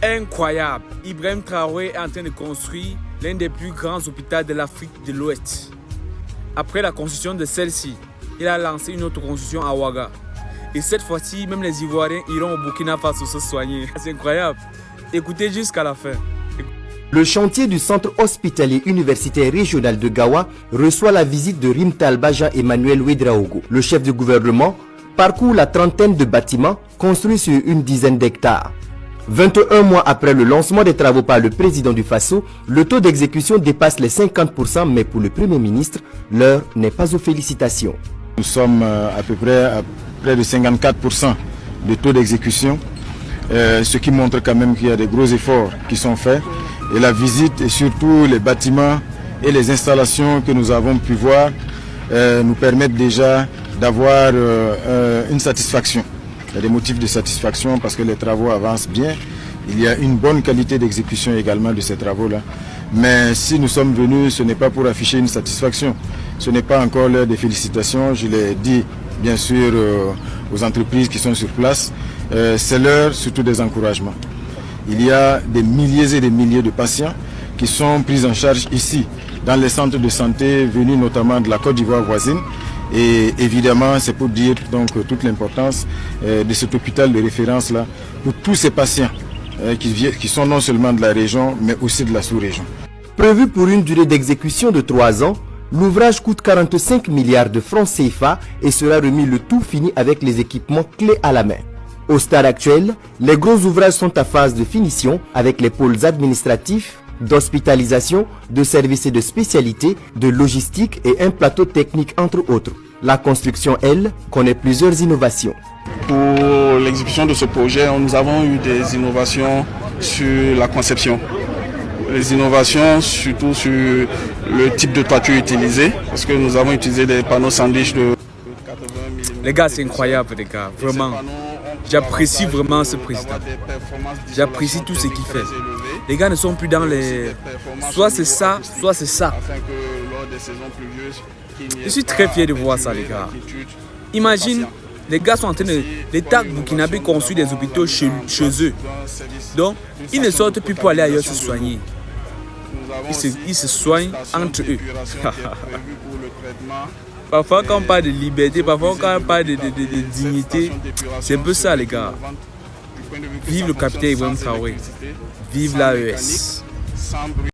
Incroyable, Ibrahim Traoré est en train de construire l'un des plus grands hôpitaux de l'Afrique de l'Ouest. Après la construction de celle-ci, il a lancé une autre construction à Ouaga. Et cette fois-ci, même les Ivoiriens iront au Burkina Faso se soigner. C'est incroyable. Écoutez jusqu'à la fin. Le chantier du centre hospitalier universitaire régional de Gawa reçoit la visite de Rimtal Baja Emmanuel Ouedraogo. Le chef du gouvernement parcourt la trentaine de bâtiments construits sur une dizaine d'hectares. 21 mois après le lancement des travaux par le président du Faso, le taux d'exécution dépasse les 50%, mais pour le Premier ministre, l'heure n'est pas aux félicitations. Nous sommes à peu près à près de 54% de taux d'exécution, ce qui montre quand même qu'il y a des gros efforts qui sont faits. Et la visite et surtout les bâtiments et les installations que nous avons pu voir nous permettent déjà d'avoir une satisfaction. Il y a des motifs de satisfaction parce que les travaux avancent bien. Il y a une bonne qualité d'exécution également de ces travaux-là. Mais si nous sommes venus, ce n'est pas pour afficher une satisfaction. Ce n'est pas encore l'heure des félicitations. Je l'ai dit bien sûr aux entreprises qui sont sur place. C'est l'heure surtout des encouragements. Il y a des milliers et des milliers de patients qui sont pris en charge ici, dans les centres de santé venus notamment de la Côte d'Ivoire voisine. Et évidemment, c'est pour dire donc toute l'importance de cet hôpital de référence-là pour tous ces patients qui sont non seulement de la région, mais aussi de la sous-région. Prévu pour une durée d'exécution de 3 ans, l'ouvrage coûte 45 milliards de francs CFA et sera remis le tout fini avec les équipements clés à la main. Au stade actuel, les gros ouvrages sont à phase de finition avec les pôles administratifs, d'hospitalisation, de services et de spécialités, de logistique et un plateau technique entre autres. La construction, elle, connaît plusieurs innovations. Pour l'exécution de ce projet, nous avons eu des innovations sur la conception. Les innovations surtout sur le type de toiture utilisé, parce que nous avons utilisé des panneaux sandwich de 80 mm. Les gars, c'est incroyable, les gars, vraiment. J'apprécie vraiment ce président. J'apprécie tout ce qu'il fait. Les gars ne sont plus dans les... Soit c'est ça, soit c'est ça. Je suis très fier de voir ça, les gars. Imagine, les gars sont en train de... L'État burkinabé construit des hôpitaux chez eux. Donc, ils ne sortent plus pour aller ailleurs se soigner. Ils se soignent entre eux. Parfois, quand on parle de liberté, parfois, quand on parle de dignité, c'est un peu ça, les gars. Vive le capitaine Ibrahim Traoré. Vive l'AES.